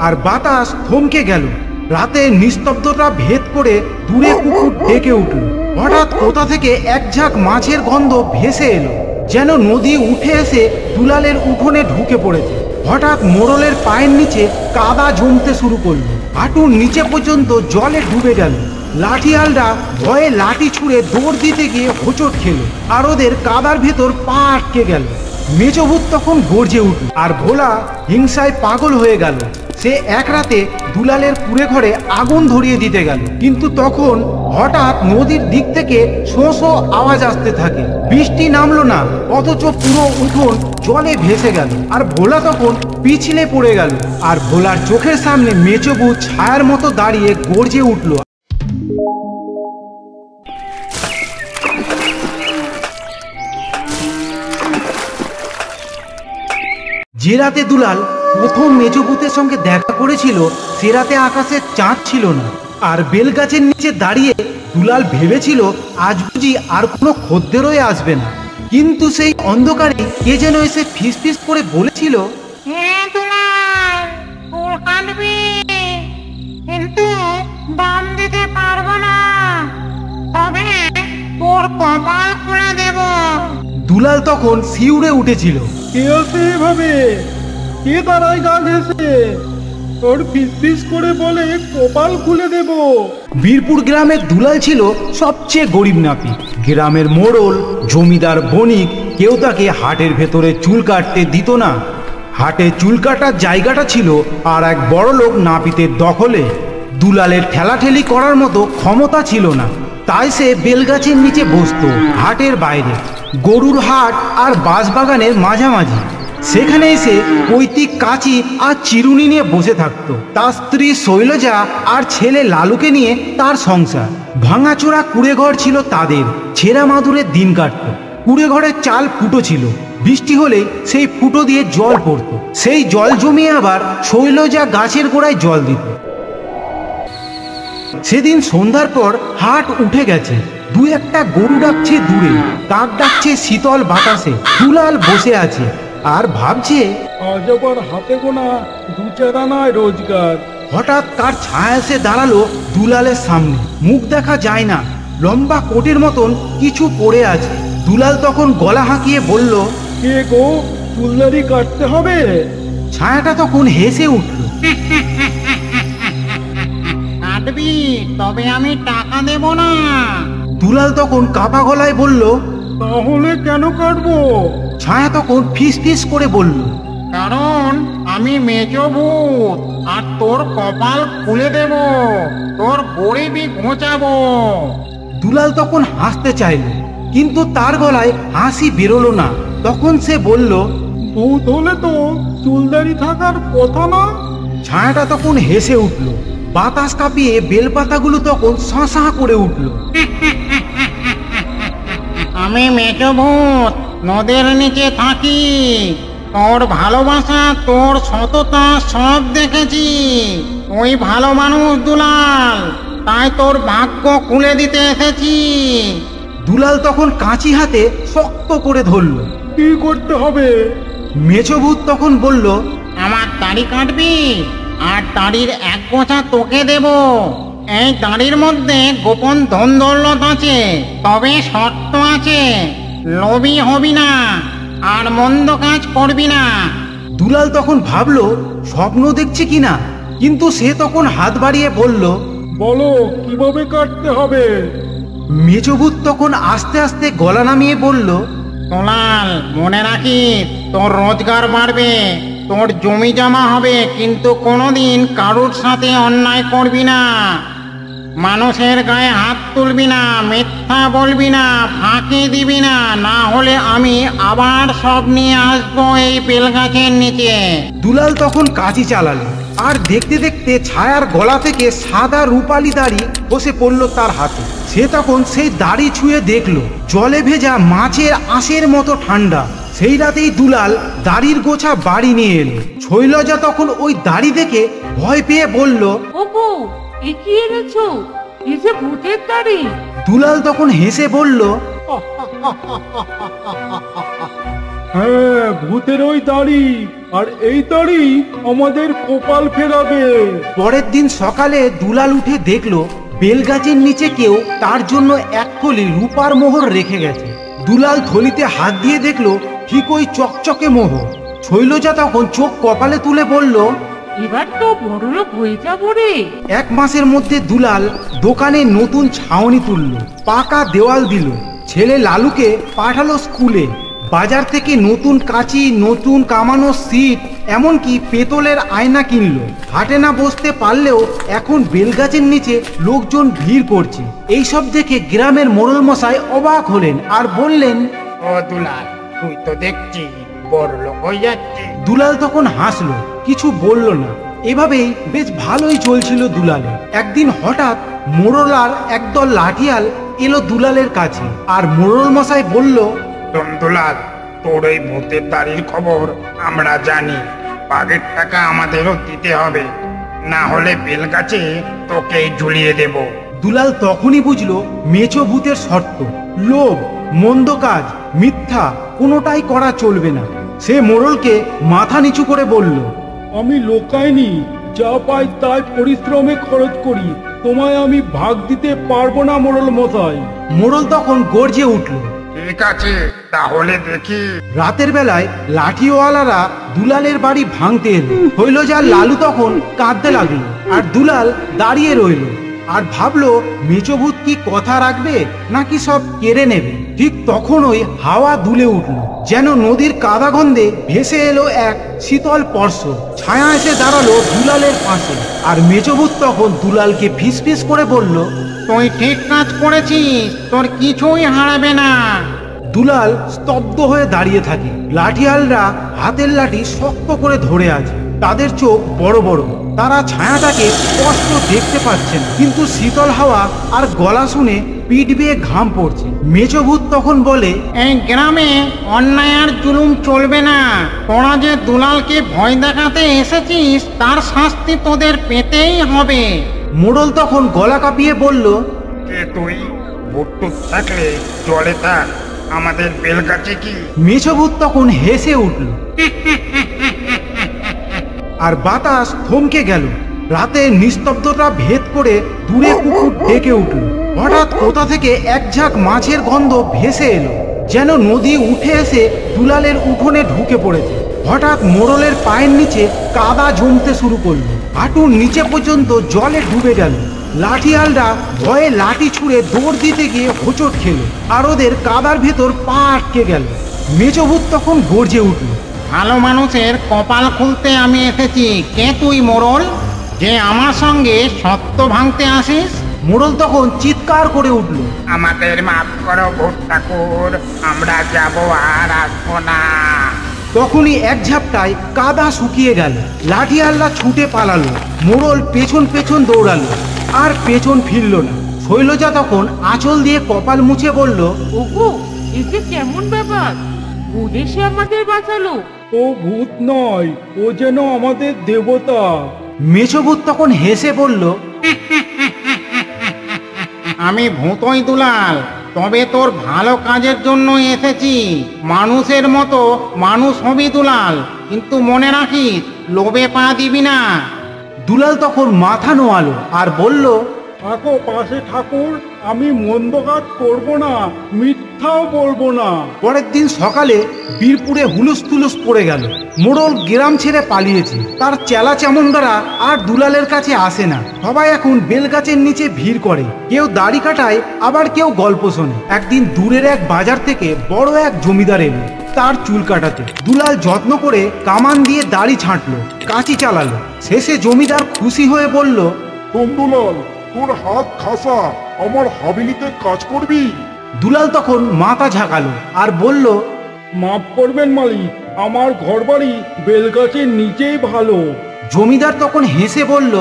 আর বাতাস থমকে গেল। রাতে নিস্তব্ধতা ভেদ করে দূরে কুকুর ডেকে উঠল। হঠাৎ কোথা থেকে এক ঝাঁক মাছের গন্ধ ভেসে এলো, যেন নদী উঠে এসে দুলালের উঠোনে ঢুকে পড়েছে। হঠাৎ মোড়লের পায়ের নিচে কাদা জমতে শুরু করলো, হাঁটুর নিচে পর্যন্ত জলে ডুবে গেল। লাঠিয়ালরা ভয়ে লাঠি ছুঁড়ে দৌড় দিতে গিয়ে হোঁচট খেলো, আর ওদের কাদার ভেতর পা আটকে গেল। মেজভূত তখন গর্জে উঠল, আর ভোলা হিংসায় পাগল হয়ে গেল। সে এক রাতে দুলালের কুঁড়ে ঘরে আগুন ধরিয়ে দিতে গেল, কিন্তু তখন হঠাৎ নদীর দিক থেকে শো শো আওয়াজ আসতে থাকে। বৃষ্টি নামলো না, অথচ পুরো উঠোন জলে ভেসে গেল। আর ভোলা তখন পিছলে পড়ে গেল, আর ভোলার চোখের সামনে মেজভূত ছায়ার মতো দাঁড়িয়ে গর্জে উঠল। যে রাতে দুলাল প্রথম মেজভূতের সঙ্গে দেখা করেছিল, সে রাতে আকাশে চাঁদ ছিল না। আর বেলগাছের নিচে দাঁড়িয়ে দুলাল ভেবেছিল আজ বুঝি আর কোনো খদ্দেরই আসবে না। কিন্তু সেই অন্ধকারে কে যেন এসে ফিস ফিস করে বলেছিল, হ্যাঁ দুলাল, ফুল কাটবি, কিন্তু দাম দিতে পারবো না, তবে তোর কপাল খুলে দেব। দুলাল তখন শিউরে উঠেছিল। কে আছে এভাবে? কে দাঁড়ায় গা ঘেসে? তোর ফিস করে বলে কপাল খুলে দেব। বীরপুর গ্রামের দুলাল ছিল সবচেয়ে গরিব নাপিত। গ্রামের মোড়ল, জমিদার, বণিক কেউ তাকে হাটের ভেতরে চুল কাটতে দিত না। হাটে চুল কাটার জায়গাটা ছিল আর এক বড় লোক নাপিতের দখলে। দুলালের ঠেলাঠেলি করার মতো ক্ষমতা ছিল না, তাই সে বেলগাছের নিচে বসত, হাটের বাইরে, গরুর হাট আর বাঁশবাগানের মাঝামাঝি। সেখানে এসে পৈতৃক কাঁচি আর চিরুনি নিয়ে বসে থাকতো। তার স্ত্রী শৈলজা আর ছেলে লালুকে নিয়ে তার সংসার। ভাঙাচোরা কুঁড়েঘর ছিল তাদের, ছেঁড়া মাদুরের দিন কাটত। কুঁড়েঘরের চাল ফুটো ছিল, বৃষ্টি হলেই সেই ফুটো দিয়ে জল পড়তো। সেই জল জমিয়ে আবার শৈলজা গাছের গোড়ায় জল দিত। সেদিন সন্ধ্যার পর হাট উঠে গেছে। দু একটা গরু ডাকছে দূরে, কাক ডাকছে শীতল বাতাসে। দুলাল বসে আছে আর ভাবছে, আজ আবার হাতে গোনা দু চার আনায় রোজগার। হঠাৎ তার ছায়া এসে দাঁড়ালো দুলালের সামনে। মুখ দেখা যায় না, লম্বা কোটের মতন কিছু পড়ে আছে। দুলাল তখন গলা হাঁকিয়ে বলল, কে গো, চুলদারি কাটতে হবে? ছায়াটা তখন হেসে উঠল। কাটবি, তবে আমি টাকা দেব না। দুলাল তখন কাপা গলায় বলল, তাহলে কেন কাটবো? ছায়া তখন ফিস ফিস করে বলল, কারণ আমি মেজভূত, আর তোর কপাল খুলে দেব, তোর গরিবি ঘোচাবো। দুলাল তখন হাসতে চাইল, কিন্তু তার গলায় হাসি বেরোলো না। তখন সে বলল, ভূত হলে তো চুলদারি থাকার কথা না। ছায়াটা তখন হেসে উঠল। বাতাস কাঁপিয়ে বেলপাতাগুলো তখন শাঁ করে উঠল। আমি মেজভূত, নদীর নিচে থাকি। তোর ভালোবাসা, তোর সততা সব দেখেছি। তুই ভালো মানুষ দুলাল, তাই তোর ভাগ্য খুলে দিতে এসেছি। দুলাল তখন কাঁচি হাতে শক্ত করে ধরল। কি করতে হবে? মেজভূত তখন বলল, আমার দাড়ি কাটবি, আর দাড়ির এক গোছা তোকে দেব। এই দাড়ির মধ্যে গোপন ধন দৌলত আছে, তবে শর্ত আছে, লোভী হবি না আর মন্দ কাজ করবি না। দুলাল তখন ভাবলো স্বপ্ন দেখছে কিনা, কিন্তু সে তখন হাত বাড়িয়ে বলল, বলো কিভাবে কাটতে হবে? মেজভূত তখন আস্তে আস্তে গলা নামিয়ে বলল, দুলাল, মনে রাখিস, তোর রোজগার বাড়বে, তোর জমি জমা হবে, কিন্তু কোনোদিন কারোর সাথে অন্যায় করবি না, মানুষের গায়ে হাত তুলবি না, মিথ্যা বলবি না, ফাঁকি দিবি না, না হলে আমি আবার সব নিয়ে আসবো এই বেলগাছের নিচে। দুলাল তখন কাঁচি চালালো, আর দেখতে দেখতে ছায়ার গলা থেকে সাদা রূপালি দাড়ি বসে পড়ল তার হাতে। সে তখন সেই দাড়ি ছুঁয়ে দেখলো জলে ভেজা মাছের আঁশের মতো ঠান্ডা। সেই রাতেই দুলাল দাড়ির গোছা বাড়ি নিয়ে এলো। শৈলজা তখন ওই দাড়ি দেখে ভয় পেয়ে বলল, ওগো, এ কি এনেছো? এ যে ভূতের দাড়ি। দুলাল তখন হেসে বলল, হ্যাঁ, ভূতের ওই দাড়ি, আর এই তারই আমাদের কপাল ফেরাবে। পরের দিন সকালে দুলাল উঠে দেখলো বেলগাছের নিচে কেউ তার জন্য এক থলি রূপার মোহর রেখে গেছে। দুলাল থলিতে হাত দিয়ে দেখলো ঠিক ওই চকচকে মোহর। শৈলজা তখন চোখ কপালে তুলে বলল, এবার তো বড়লোক হয়ে যাবো রে। 1 মাসের মধ্যে দুলাল দোকানে নতুন ছাউনি তুলল, পাকা দেওয়াল দিল, ছেলে লালুকে পাঠালো স্কুলে, বাজার থেকে নতুন কাঁচি, নতুন কামানো সিট, এমনকি পেতলের আয়না কিনলো। হাটে না বসতে পারলেও এখন বেলগাছের নিচে লোকজন ভিড় করছে। এইসব দেখে গ্রামের মোড়ল মশাই অবাক হলেন আর বললেন, ও দুলাল, তুই তো দেখছি বড় লোক হয়ে যাচ্ছে। দুলাল তখন হাসলো, কিছু বলল না। এভাবেই বেশ ভালোই চলছিল দুলালে। একদিন হঠাৎ মোড়ল আর একদল লাঠিয়াল এলো দুলালের কাছে, আর মোড়ল মশাই বলল, দুলাল, তোর এই ভূতের দাড়ির খবর আমরা জানি। বাঘের টাকা আমাদেরও দিতে হবে, না হলে বেলগাছে তোকে ঝুলিয়ে দেব। দুলাল তখনই বুঝলো মেছো ভূতের শর্ত। লোভ, মন্দ কাজ, মিথ্যা কোনোটাই করা চলবে না। সে মোড়লকে মাথা নিচু করে বলল, আমি লোকাইনি, যা পাই তাই পরিশ্রমে খরচ করি, তোমায় আমি ভাগ দিতে পারবো না মোড়ল মশাই। মোড়ল তখন গর্জে উঠল। ঠিক আছে, তাহলে দেখি। রাতের বেলায় লাঠিওয়ালারা দুলালের বাড়ি ভাঙতে এলো। শৈলজা আর লালু তখন কাঁদতে লাগলো, আর দুলাল দাঁড়িয়ে রইল আর ভাবলো মেচোভূত কি কথা রাখবে নাকি সব কেড়ে নেবে। ঠিক তখনই হাওয়া দুলে উঠল, যেন নদীর কাদা গন্ধে ভেসে এলো এক শীতল স্পর্শ। ছায়া এসে দাঁড়ালো দুলালের পাশে, আর মেচোভূত তখন দুলালকে ফিসফিস করে বলল, তুই ঠিক কাজ করেছিস, তোর কিছুই হারাবে না। দুলাল স্তব্ধ হয়ে দাঁড়িয়ে থাকে। লাঠিয়ালরা হাতের লাঠি শক্ত করে ধরে আছে, তাদের চোখ বড় বড়। তারা ছায়াটাকে স্পষ্ট দেখতে পাচ্ছেন, কিন্তু শীতল হাওয়া আর গলা শুনে পিঠ বেয়ে ঘাম পড়ছে। মেচোভূত তখন বলে, এই গ্রামে অন্যায় আর জুলুম চলবে না। তোরা যে দুলালকে ভয় দেখাতে এসেছিস, তার শাস্তি তোদের পেতেই হবে। মোড়ল তখন গলা কাঁপিয়ে বলল, কে তুই? ভুট্টুত থাকলে জলে থাক, আমাদের বেলগাছে কি? মেচোভূত তখন হেসে উঠল, আর বাতাস থমকে গেল। রাতে নিস্তব্ধতা ভেদ করে দূরে কুকুর ডেকে উঠল। হঠাৎ কোথা থেকে এক ঝাঁক মাছের গন্ধ ভেসে এলো, যেন নদী উঠে এসে দুলালের উঠোনে ঢুকে পড়েছে। হঠাৎ মোড়লের পায়ের নিচে কাদা জমতে শুরু করলো, হাঁটুর নিচে পর্যন্ত জলে ডুবে গেল। লাঠিয়ালরা ভয়ে লাঠি ছুঁড়ে দৌড় দিতে গিয়ে হোঁচট খেলো, আর ওদের কাদার ভেতর পা আটকে গেল। মেচোভূত তখন গর্জে উঠল, ভালো মানুষের কপাল খুলতে আমি এসেছি। কে তুই মোড়ল, যে আমার সঙ্গে সত্য ভাঙতে আসিস? মোড়ল তখন চিৎকার করে উঠল, আমাদের মাফ করো ভূত ঠাকুর, আমরা যাব আর আসবো না। তখনই এক ঝাপটায় কাদা শুকিয়ে গেল। লাঠিয়ালরা ছুটে পালালো, মোড়ল পেছন পেছন দৌড়ালো, আর পেছন ফিরল না। শৈলজা তখন আঁচল দিয়ে কপাল মুছে বলল, ওগো, এই যে কেমন ব্যাপার, ভূত এসে আমাদের বাঁচালো। ও ভূত নয়, ও যেন আমাদের দেবতা। মেছভূত তখন হেসে বলল, আমি ভূতই দুলাল, তবে তোর ভালো কাজের জন্য এসেছি। মানুষের মতো মানুষ হবি দুলাল, কিন্তু মনে রাখিস লোভে পা দিবি না। দুলাল তখন মাথা নোয়ালো আর বলল, থাকো পাশে ঠাকুর, আমি মন্দ কাজ করবো না, মিথ্যাও বলবো না। পরের দিন সকালে বীরপুরে হুলুস তুলুস পড়ে গেল। মোড়ল গ্রাম ছেড়ে পালিয়েছে, তার চেলা চামুন্ডারা আর দুলালের কাছে আসে না। সবাই এখন বেলগাছের নিচে ভিড় করে, কেউ দাড়ি কাটায়, আবার কেউ গল্প শোনে। একদিন দূরের এক বাজার থেকে বড় এক জমিদার এলো তার চুল কাটাতে। দুলাল যত্ন করে কামান দিয়ে দাড়ি ছাঁটলো, কাঁচি চালালো। শেষে জমিদার খুশি হয়ে বলল, দুলাল, তোর হাত খাসা, আমার হাবিলিতে কাজ করবি? দুলাল তখন মাথা ঝাঁকালো আর বলল, মাফ করবেন মালিক, আমার ঘর বাড়ি বেলগাছের নিচেই ভালো। জমিদার তখন হেসে বলল,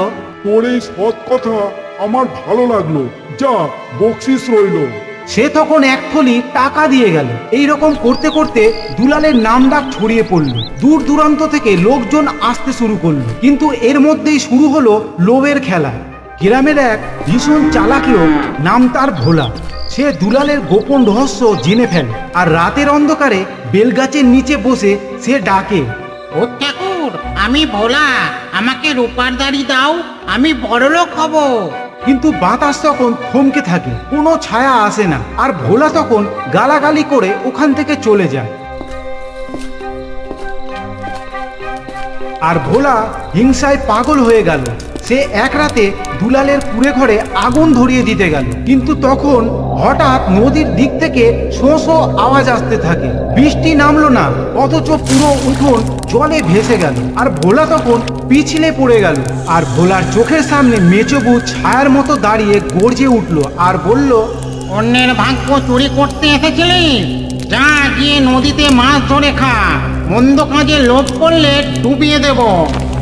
তোর এই সৎ কথা আমার ভালো লাগলো, যা বকশিস রইলো। সে তখন এক থলি টাকা দিয়ে গেল। এই রকম করতে করতে দুলালের নাম ডাক ছড়িয়ে পড়ল, দূর দূরান্ত থেকে লোকজন আসতে শুরু করলো। কিন্তু এর মধ্যেই শুরু হলো লোভের খেলা। গ্রামের এক ভীষণ চালাক লোক, নাম তার ভোলা। সে দুলালের গোপন রহস্য জেনে ফেলে, আর রাতের অন্ধকারে বেলগাছের নিচে বসে সে ডাকে, ভূত ঠাকুর, আমি ভোলা, আমাকে রূপার দাড়ি দাও, আমি বড়লোক হব। কিন্তু বাতাস তখন থমকে থাকে, কোনো ছায়া আসে না। আর ভোলা তখন গালাগালি করে ওখান থেকে চলে যায়। আর ভোলা হিংসায় পাগল হয়ে গেল। সে এক রাতে দুলালের কুঁড়ে ঘরে আগুন ধরিয়ে দিতে গেল। কিন্তু তখন হঠাৎ নদীর দিক থেকে শোঁ শোঁ আওয়াজ আসতে থাকে। বৃষ্টি নামলো না, অথচ পুরো উঠোন জলে ভেসে গেল। আর ভোলা তখন পিছলে পড়ে গেল। আর ভোলার চোখের সামনে মেচোবু ছায়ার মতো দাঁড়িয়ে গর্জে উঠলো আর বলল, অন্যের ভাগ্য চুরি করতে এসেছিলিস? যা গিয়ে নদীতে মাছ ধরে খা, মন্দ কাজে লোভ করলে ডুবিয়ে দেব।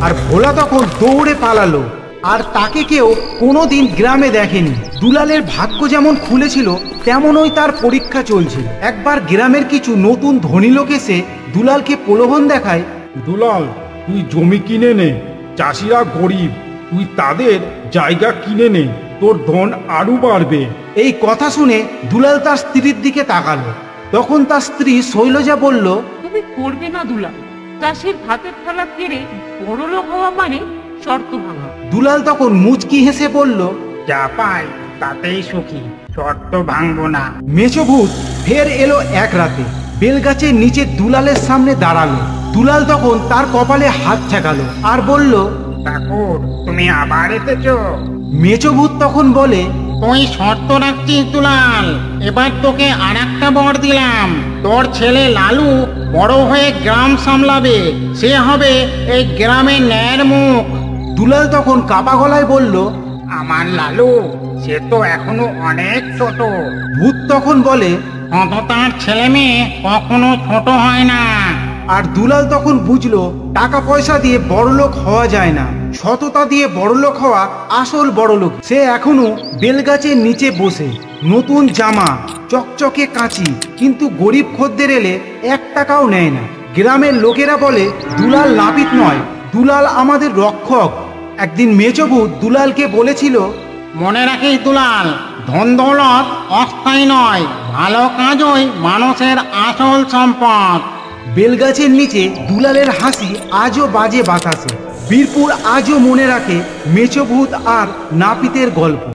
আর ভোলা তখন দৌড়ে পালালো। আর তাকে কেউ কোনোদিন গ্রামে দেখেনি। দুলালের ভাগ্য যেমন খুলেছিল তেমনই তার পরীক্ষা চলছিল। একবার গ্রামের কিছু নতুন ধনী লোক এসে দুলালকে প্রলোভন দেখায়। দুলাল, তুই জমি কিনে নে, চাষিরা গরিব, তুই তাদের জায়গা কিনে নে, তোর ধন আরো বাড়বে। এই কথা শুনে দুলাল তার স্ত্রীর দিকে তাকালো। তখন তার স্ত্রী শৈলজা বলল, তুমি করবে না দুলাল। চাষির ভাতের থালা কেড়ে বড়লোক হওয়া মানে শর্ত ভাঙা। দুলাল তখন মুচকি হেসে বলল, যা পাই তাতেই সুখী, শর্ত ভাঙবো না। মেচোভূত ফের এলো এক রাতে, বেলগাছের নিচে দুলালের সামনে দাঁড়ালো। দুলাল তখন তার কপালে হাত ঠেকালো আর বলল, ঠাকুর, তুমি আবার এসেছো? মেচোভূত তখন বলে, তুই শর্ত রাখছিস দুলাল, এবার তোকে আর একটা বর দিলাম। তোর ছেলে লালু বড় হয়ে গ্রাম সামলাবে, সে হবে এই গ্রামের ন্যায়ের মুখ। দুলাল তখন কাপা গলায় বলল, আমার লালু, সে তো এখনো অনেক ছোট। ভূত তখন বলে, তার ছেলে মেয়ে কখনো ছোট হয় না। আর দুলাল তখন বুঝলো টাকা পয়সা দিয়ে বড়লোক হওয়া যায় না, সততা দিয়ে বড়লোক হওয়া আসল বড়লোক। সে এখনো বেলগাছের নিচে বসে, নতুন জামা, চকচকে কাঁচি, কিন্তু গরিব খদ্দের এলে 1 টাকাও নেয় না। গ্রামের লোকেরা বলে, দুলাল নাপিত নয়, দুলাল আমাদের রক্ষক। একদিন মেচোভূত দুলালকে বলেছিল, মনে রাখিস দুলাল, ধন দৌলত অস্থায়ী নয়, ভালো কাজই মানুষের আসল সম্পদ। বেলগাছের নিচে দুলালের হাসি আজও বাজে বাতাসে। বীরপুর আজও মনে রাখে মেচোভূত আর নাপিতের গল্প।